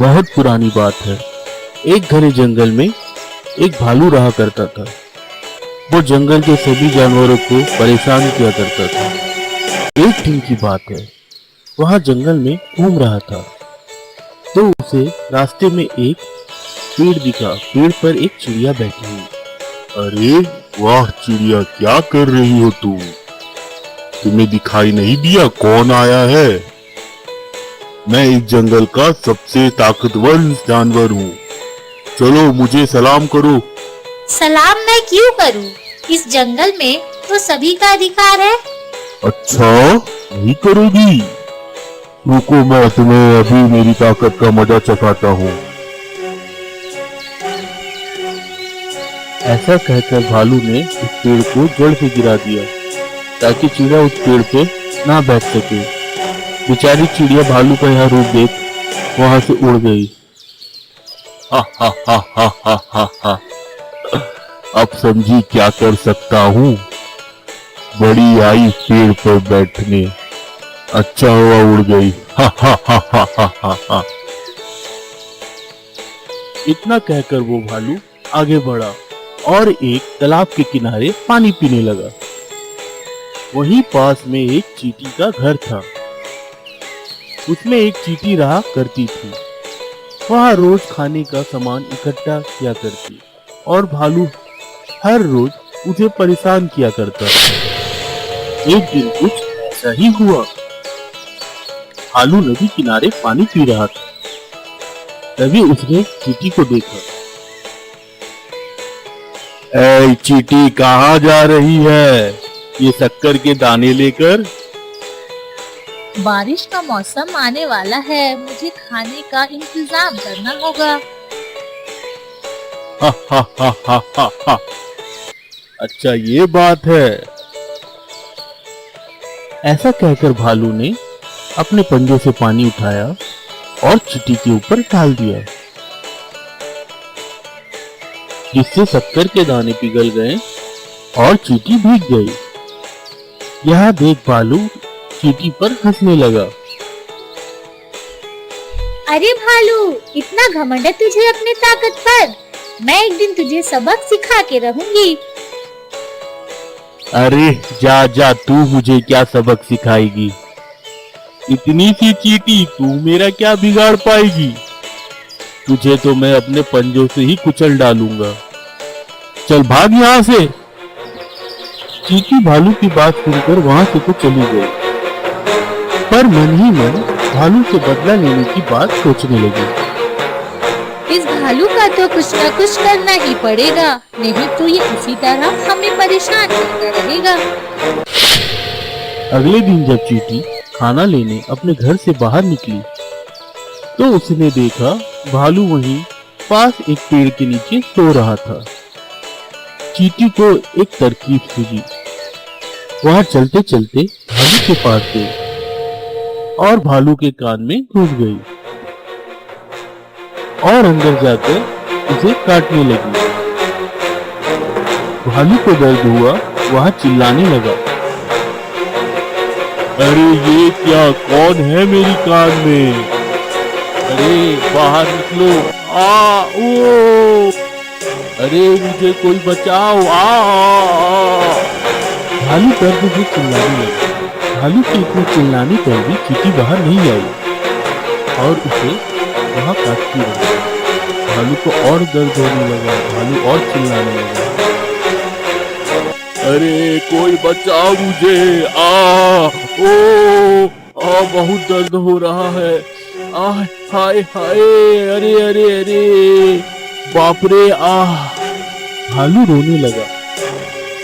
बहुत पुरानी बात है। एक घने जंगल में एक भालू रहा करता था। वो जंगल के सभी जानवरों को परेशान किया करता था। एक दिन की बात है, वहाँ जंगल में घूम रहा था तो उसे रास्ते में एक पेड़ दिखा। पेड़ पर एक चिड़िया बैठी हुई। अरे वाह चिड़िया, क्या कर रही हो तुम? तुम्हें दिखाई नहीं दिया कौन आया है? मैं इस जंगल का सबसे ताकतवर जानवर हूँ। चलो मुझे सलाम करो। सलाम मैं क्यों करूं? इस जंगल में तो सभी का अधिकार है। अच्छा, नहीं करोगी? रुको, मैं तुम्हें अभी मेरी ताकत का मजा चखाता हूँ। ऐसा कहकर भालू ने उस पेड़ को जड़ से गिरा दिया ताकि चिड़िया उस पेड़ पे ना बैठ सके। बेचारी चिड़िया भालू का यह रूप देख वहां से उड़ गई। हा हा हा हा हा हा हा। अब समझी क्या कर सकता हूँ? बड़ी आई पेड़ पर बैठने, अच्छा हुआ उड़ गई। हा हा हा हा हा हा हा। इतना कहकर वो भालू आगे बढ़ा और एक तालाब के किनारे पानी पीने लगा। वहीं पास में एक चींटी का घर था। उसमें एक चींटी रहा करती थी। वह रोज खाने का सामान इकट्ठा किया करती और भालू हर रोज उसे परेशान किया करता था। एक दिन कुछ ऐसा ही हुआ। भालू नदी किनारे पानी पी रहा था। तभी उसने चींटी को देखा। ऐ चींटी, कहाँ जा रही है ये शक्कर के दाने लेकर? बारिश का मौसम आने वाला है, मुझे खाने का इंतजाम करना होगा। हा हा हा हा हा हा। अच्छा ये बात है। ऐसा कहकर भालू ने अपने पंजों से पानी उठाया और चींटी के ऊपर डाल दिया, जिससे शक्कर के दाने पिघल गए और चींटी भीग गई। यह देख भालू चींटी पर हंसने लगा। अरे भालू, इतना घमंड है तुझे अपने ताकत पर। मैं एक दिन तुझे सबक सिखा के रहूंगी। अरे जा जा, तू मुझे क्या सबक सिखाएगी? इतनी सी चींटी तू मेरा क्या बिगाड़ पाएगी? तुझे तो मैं अपने पंजों से ही कुचल डालूंगा। चल भाग यहाँ से। चींटी भालू की बात सुनकर वहां से तो चली गई, पर मन ही मन भालू से बदला लेने की बात सोचने लगी। इस भालू का तो कुछ न कुछ करना ही पड़ेगा, नहीं तो ये इसी तरह हमें परेशान करता रहेगा। अगले दिन जब चींटी खाना लेने अपने घर से बाहर निकली तो उसने देखा भालू वहीं पास एक पेड़ के नीचे सो रहा था। चींटी को एक तरकीब सूझी। वहां चलते चलते भालू के पास गई और भालू के कान में घुस गई और अंदर जाकर उसे काटने लगी। भालू को दर्द हुआ, वह चिल्लाने लगा। अरे ये क्या, कौन है मेरी कान में? अरे बाहर निकलो, आ ओ, अरे मुझे कोई बचाओ, आ। भालू दर्द से चिल्लाने लगा। भालू के इतने चिल्लाने पर भी चींटी बाहर नहीं आई और उसे वहां काटती रही। भालू को और दर्द होने लगा। भालू और चिल्लाने लगा। अरे कोई बचाओ मुझे, ओ बहुत दर्द हो रहा है। हाय हाय, अरे अरे अरे, बाप रे, भालू रोने लगा।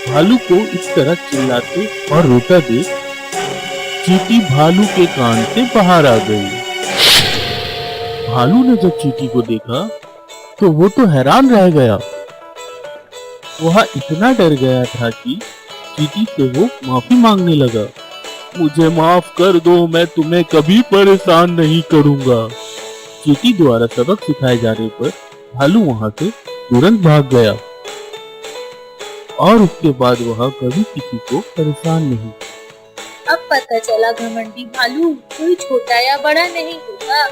भालू को इस तरह चिल्लाते और रोता देख चींटी भालू के कान से बाहर आ गई। भालू ने जब चींटी को देखा तो वो तो हैरान रह गया। वह इतना डर गया था कि चींटी से वो माफी मांगने लगा। मुझे माफ कर दो, मैं तुम्हें कभी परेशान नहीं करूंगा। चींटी द्वारा सबक सिखाए जाने पर भालू वहां से तुरंत भाग गया और उसके बाद वह कभी किसी को परेशान नहीं। अब पता चला घमंडी भालू कोई छोटा या बड़ा नहीं होता,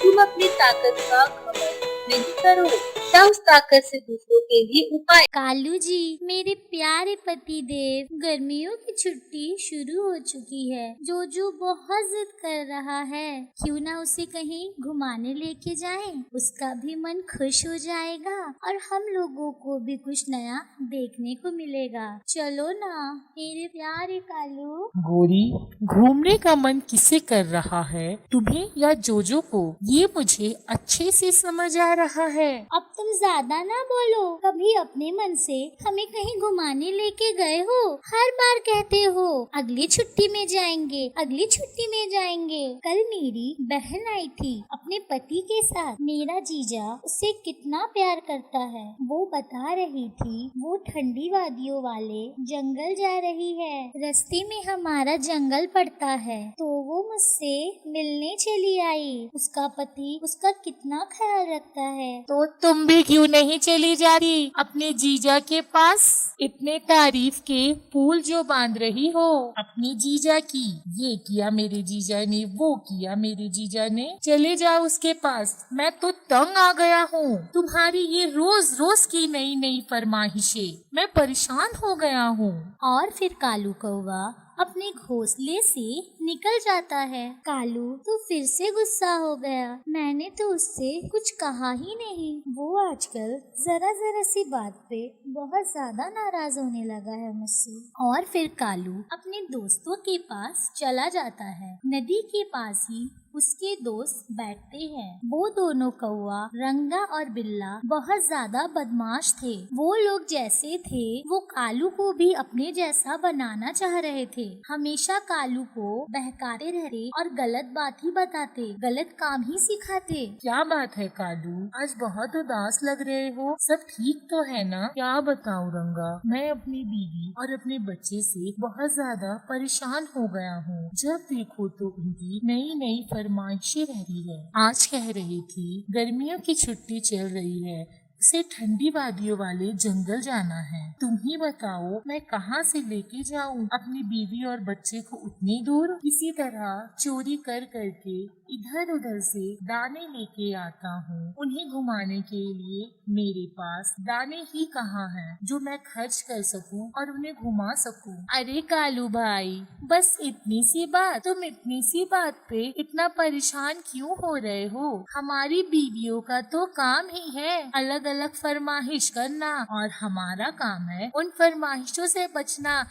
तुम अपनी ताकत का घमंड नहीं करो तथा उस ताकत से दूसरों के लिए उपाय। कालू जी, मेरे प्यारे पति देव, गर्मियों की छुट्टी शुरू हो चुकी है। जोजो बहुत जिद कर रहा है, क्यों ना उसे कहीं घुमाने लेके जाएं? उसका भी मन खुश हो जाएगा और हम लोगों को भी कुछ नया देखने को मिलेगा। चलो ना मेरे प्यारे कालू। गोरी, घूमने का मन किसे कर रहा है, तुम्हें या जोजो को? ये मुझे अच्छे से समझ आ रहा है। अब तुम ज्यादा ना बोलो। कभी अपने मन से हमें कहीं घुमाने लेके गए हो? हर बार कहते हो अगली छुट्टी में जाएंगे, अगली छुट्टी में जाएंगे। कल मेरी बहन आई थी अपने पति के साथ। मेरा जीजा उससे कितना प्यार करता है। वो बता रही थी वो ठंडी वादियों वाले जंगल जा रही है। रास्ते में हमारा जंगल पड़ता है तो वो मुझसे मिलने चली आई। उसका पति उसका कितना ख्याल रखता है। तो तुम भी क्यों नहीं चली जा रही अपने जीजा के पास? इतने तारीफ के पुल जो बांध रही हो अपनी जीजा की, ये किया मेरे जीजा ने, वो किया मेरे जीजा ने, चले जाओ उसके पास। मैं तो तंग आ गया हूँ तुम्हारी ये रोज रोज की नई नई फरमाइशें, मैं परेशान हो गया हूँ। और फिर कालू कौवा अपने घोंसले से निकल जाता है। कालू तो फिर से गुस्सा हो गया। मैंने तो उससे कुछ कहा ही नहीं। वो आजकल जरा जरा सी बात पे बहुत ज्यादा नाराज होने लगा है मुझसे। और फिर कालू अपने दोस्तों के पास चला जाता है। नदी के पास ही उसके दोस्त बैठते हैं। वो दोनों कौवा रंगा और बिल्ला बहुत ज्यादा बदमाश थे। वो लोग जैसे थे वो कालू को भी अपने जैसा बनाना चाह रहे थे। हमेशा कालू को बहकाते रहते और गलत बात ही बताते, गलत काम ही सिखाते। क्या बात है कालू, आज बहुत उदास लग रहे हो, सब ठीक तो है ना? क्या बताऊं रंगा, मैं अपनी बीवी और अपने बच्चे से बहुत ज्यादा परेशान हो गया हूँ। जब देखो तो उनकी नई नई फरमाइशें रह रही है। आज कह रही थी गर्मियों की छुट्टी चल रही है, उसे ठंडी वादियों वाले जंगल जाना है। तुम ही बताओ मैं कहाँ से लेके जाऊँ अपनी बीवी और बच्चे को उतनी दूर? किसी तरह चोरी कर करके इधर उधर से दाने लेके आता हूँ। उन्हें घुमाने के लिए मेरे पास दाने ही कहाँ हैं जो मैं खर्च कर सकूँ और उन्हें घुमा सकूँ। अरे कालू भाई, बस इतनी सी बात, तुम इतनी सी बात पे इतना परेशान क्यों हो रहे हो? हमारी बीवियों का तो काम ही है अलग अलग फरमाइश करना और हमारा काम है उन फरमाइशों से बचना।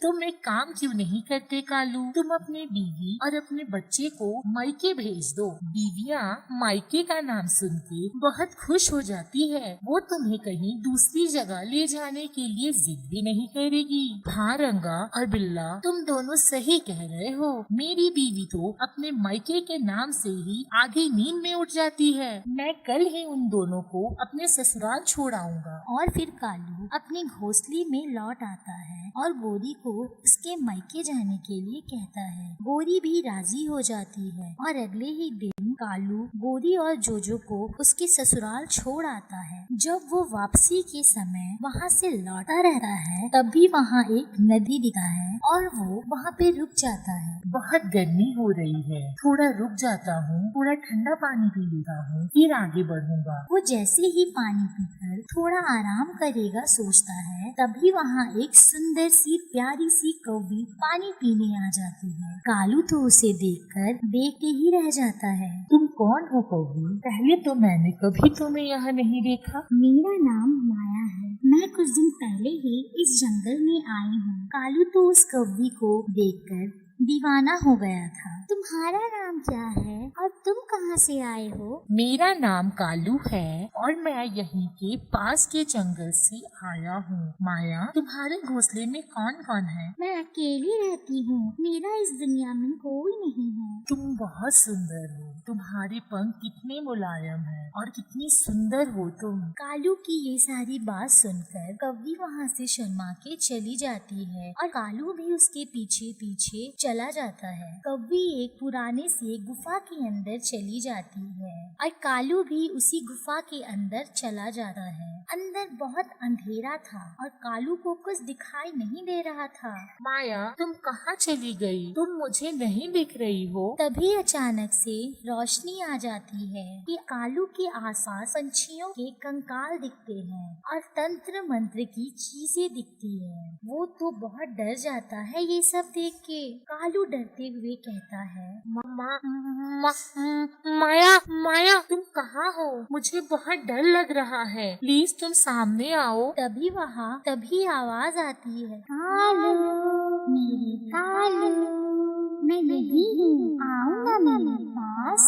तुम एक काम क्यों नहीं करते कालू? तुम अपने बीवी और अपने बच्चे को मायके भेज दो। बीवियाँ मायके का नाम सुन के बहुत खुश हो जाती है। वो तुम्हें कहीं दूसरी जगह ले जाने के लिए जिद भी नहीं करेगी। हाँ रंगा और बिल्ला, तुम दोनों सही कह रहे हो। मेरी बीवी तो अपने मायके के नाम से ही आधी नींद में उठ जाती है। मैं कल ही उन दोनों को अपने ससुराल छोड़ आऊंगा। और फिर कालू अपने घोंसले में लौट आता है और गोरी को उसके मायके जाने के लिए कहता है। गोरी भी राजी हो जाती है और अगले ही दिन कालू गोरी और जोजो को उसके ससुराल छोड़ आता है। जब वो वापसी के समय वहाँ से लौटा रहता है तभी वहाँ एक नदी दिखा है और वो वहाँ पे रुक जाता है। बहुत गर्मी हो रही है, थोड़ा रुक जाता हूँ, थोड़ा ठंडा पानी पी लेता हूँ, फिर आगे बढ़ूंगा। वो जैसे ही पानी पीकर थोड़ा आराम करेगा सोचता है तभी वहाँ एक सुंदर सी प्यारी सी कौवी पानी पीने आ जाती है। कालू तो उसे देखकर देखे ही रह जाता है। तुम कौन हो कौवी? पहले तो मैंने कभी तुम्हें यहाँ नहीं देखा। मेरा नाम माया है। मैं कुछ दिन पहले ही इस जंगल में आई हूँ। कालू तो उस कौवी को देखकर दीवाना हो गया था। तुम्हारा नाम क्या है और तुम कहाँ से आए हो? मेरा नाम कालू है और मैं यहीं के पास के जंगल से आया हूँ। माया, तुम्हारे घोंसले में कौन कौन है? मैं अकेली रहती हूँ, मेरा इस दुनिया में कोई नहीं है। तुम बहुत सुंदर हो, तुम्हारे पंख कितने मुलायम हैं और कितनी सुंदर हो तुम। कालू की ये सारी बात सुनकर कौवी वहाँ से शर्मा के चली जाती है और कालू भी उसके पीछे पीछे चला जाता है। कौवी एक पुराने से गुफा के अंदर चली जाती है। और कालू भी उसी गुफा के अंदर चला जाता है। अंदर बहुत अंधेरा था और कालू को कुछ दिखाई नहीं दे रहा था। माया, तुम कहाँ चली गई? तुम मुझे नहीं दिख रही हो। तभी अचानक से रोशनी आ जाती है कि कालू के आसपास पंछियों के कंकाल दिखते हैं और तंत्र मंत्र की चीजें दिखती है। वो तो बहुत डर जाता है ये सब देख के। कालू डरते हुए कहता है, माया, माया, तुम कहाँ हो? मुझे बहुत डर लग रहा है। प्लीज तुम सामने आओ। तभी आवाज आती है, कालू, मेरे कालू, मैं यही हूँ, आओ ना मेरे पास,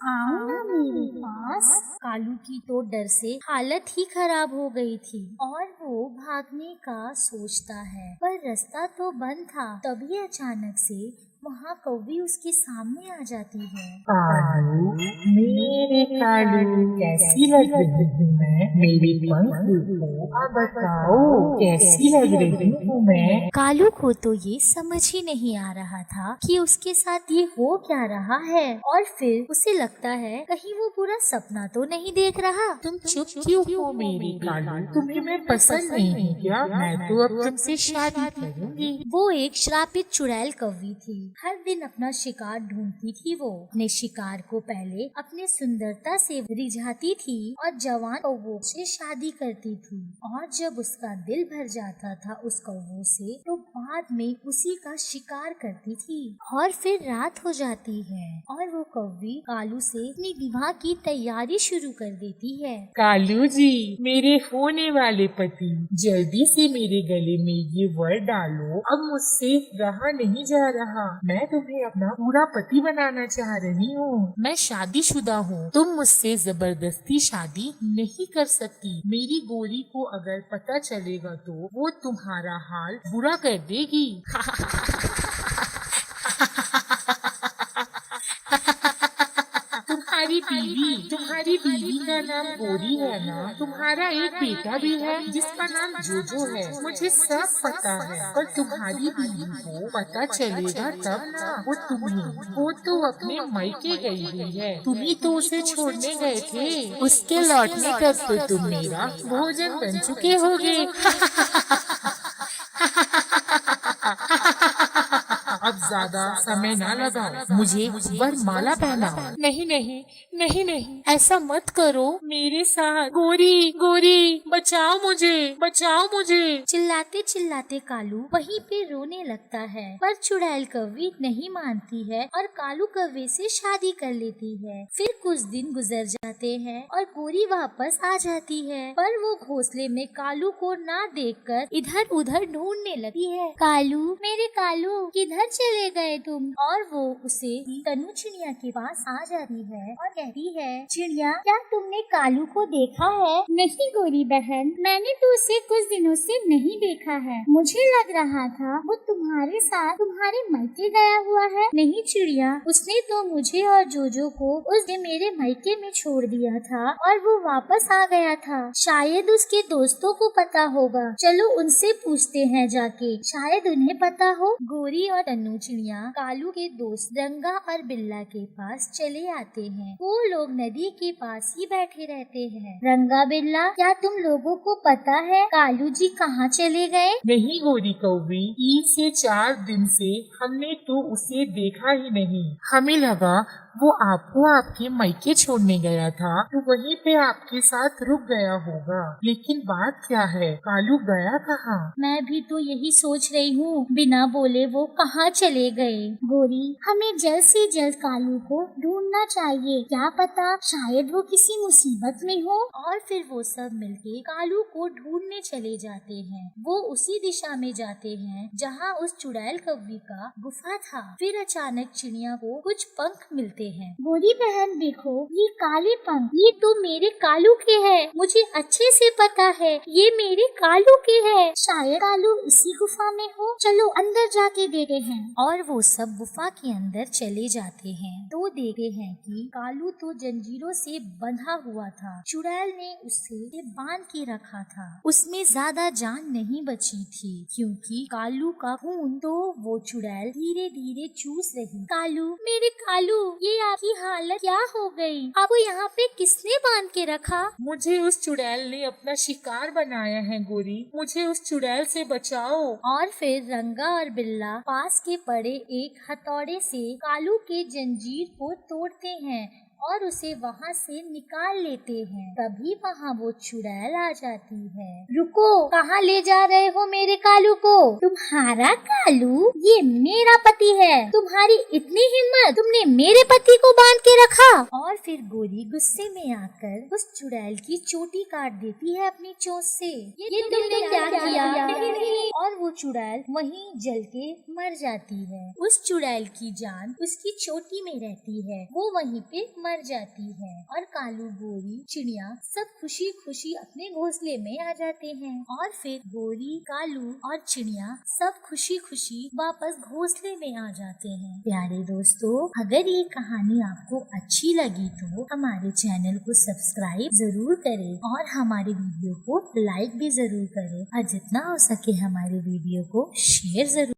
आओ ना मेरे पास। कालू की तो डर से हालत ही खराब हो गई थी और वो भागने का सोचता है, पर रास्ता तो बंद था। तभी अचानक से वहाँ कौवी उसके सामने आ जाती है। कालू, मेरे कालू, कैसी लग रही हूँ मैं? मेरे पंख देखो, अब बताओ कैसी लग रही हूँ मैं? कालू को तो ये समझ ही नहीं आ रहा था कि उसके साथ ये हो क्या रहा है, और फिर उसे लगता है कहीं वो पूरा सपना तो नहीं देख रहा। तुम चुप क्यों हो मेरे कालू? तुम्हें मैं पसंद नहीं हूँ क्या? मैं तो अब तुमसे शादी करूँगी। वो एक श्रापित चुड़ैल कौवी थी। हर दिन अपना शिकार ढूंढती थी। वो अपने शिकार को पहले अपने सुंदरता से रिझाती थी और जवान कौवों से शादी करती थी, और जब उसका दिल भर जाता था उस कौवों से तो बाद में उसी का शिकार करती थी। और फिर रात हो जाती है और वो कौवी कालू से अपनी विवाह की तैयारी शुरू कर देती है। कालू जी, मेरे होने वाले पति, जल्दी से मेरे गले में ये वर डालो। अब मुझसे रहा नहीं जा रहा। मैं तुम्हें अपना पूरा पति बनाना चाह रही हूँ। मैं शादीशुदा हूँ। तुम मुझसे जबरदस्ती शादी नहीं कर सकती। मेरी गोरी को अगर पता चलेगा तो वो तुम्हारा हाल बुरा कर देगी। तुम्हारी बीवी का नाम गोरी है ना? तुम्हारा एक बेटा भी है जिसका नाम जोजो है। मुझे सब पता है, पर तुम्हारी बीवी को पता चलेगा तब ना। वो तो अपने मायके गई हुई है। तुम ही तो उसे छोड़ने गए थे। उसके लौटने तक तो तुम मेरा भोजन बन चुके होगे। अब ज्यादा समय ना लगाओ, मुझे वरमाला पहनाओ। नहीं नहीं नहीं नहीं, ऐसा मत करो मेरे साथ। गोरी गोरी, बचाओ मुझे, बचाओ मुझे। चिल्लाते चिल्लाते कालू वहीं पे रोने लगता है, पर चुड़ैल कौवी नहीं मानती है और कालू कौवे से शादी कर लेती है। फिर कुछ दिन गुजर जाते हैं और गोरी वापस आ जाती है, पर वो घोंसले में कालू को ना देखकर इधर उधर ढूंढने लगती है। कालू, मेरे कालू, किधर चले गए तुम? और वो उसे तनु चिड़िया के पास आ जाती है और कहती है, चिड़िया, क्या तुमने कालू को देखा है? नहीं गोरी बहन, मैंने तो उसे कुछ दिनों से नहीं देखा है। मुझे लग रहा था वो तुम्हारे साथ तुम्हारे मायके गया हुआ है। नहीं चिड़िया, उसने तो मुझे और जोजो को उस दिन मेरे मायके में छोड़ दिया था और वो वापस आ गया था। शायद उसके दोस्तों को पता होगा। चलो उनसे पूछते हैं जाके, शायद उन्हें पता हो। गोरी और तनु चिड़िया कालू के दोस्त रंगा और बिल्ला के पास चले आते हैं। वो लोग नदी के पास ही बैठे रहते हैं। रंगा, बिल्ला, क्या तुम लोगों को पता है कालू जी कहाँ चले गए? नहीं गोरी कौवी, 3 से 4 दिन से हमने तो उसे देखा ही नहीं। हमें लगा वो आपको आपके मायके छोड़ने गया था तो वहीं पे आपके साथ रुक गया होगा। लेकिन बात क्या है, कालू गया कहाँ? मैं भी तो यही सोच रही हूँ, बिना बोले वो कहाँ चले गए। गोरी, हमें जल्द से जल्द कालू को ढूंढना चाहिए। क्या पता शायद वो किसी मुसीबत में हो। और फिर वो सब मिलके कालू को ढूंढने चले जाते हैं। वो उसी दिशा में जाते हैं जहाँ उस चुड़ैल कौवी का गुफा था। फिर अचानक चिड़िया को कुछ पंख मिलते हैं। गोरी बहन देखो, ये काले पंख, ये तो मेरे कालू के हैं। मुझे अच्छे से पता है ये मेरे कालू के हैं। शायद कालू इसी गुफा में हो। चलो अंदर जाके देखते हैं। और वो सब गुफा के अंदर चले जाते हैं तो देखते हैं कि कालू तो जंजीरों से बंधा हुआ था। चुड़ैल ने उसे बांध के रखा था। उसमें ज्यादा जान नहीं बची थी क्योंकि कालू का खून तो वो चुड़ैल धीरे धीरे चूस रही। कालू, मेरे कालू, ये ये आपकी हालत क्या हो गई? आपको यहाँ पे किसने बांध के रखा? मुझे उस चुड़ैल ने अपना शिकार बनाया है गोरी, मुझे उस चुड़ैल से बचाओ। और फिर रंगा और बिल्ला पास के पड़े एक हथौड़े से कालू के जंजीर को तोड़ते हैं और उसे वहाँ से निकाल लेते हैं। तभी वहाँ वो चुड़ैल आ जाती है। रुको, कहाँ ले जा रहे हो मेरे कालू को? तुम्हारा कालू? ये मेरा पति है। तुम्हारी इतनी हिम्मत, तुमने मेरे पति को बांध के रखा? और फिर गोरी गुस्से में आकर उस चुड़ैल की चोटी काट देती है अपनी चोंच से। ये तुमने क्या किया? और वो चुड़ैल वहीं जल के मर जाती है। उस चुड़ैल की जान उसकी चोटी में रहती है, वो वहीं पे मर जाती है। और कालू, गोरी, चिड़िया सब खुशी खुशी अपने घोंसले में आ जाते हैं। और फिर गोरी, कालू और चिड़िया सब खुशी खुशी वापस घोंसले में आ जाते हैं। प्यारे दोस्तों, अगर ये कहानी आपको अच्छी लगी तो हमारे चैनल को सब्सक्राइब जरूर करें और हमारे वीडियो को लाइक भी जरूर करें और जितना हो सके हमारे वीडियो को शेयर जरूर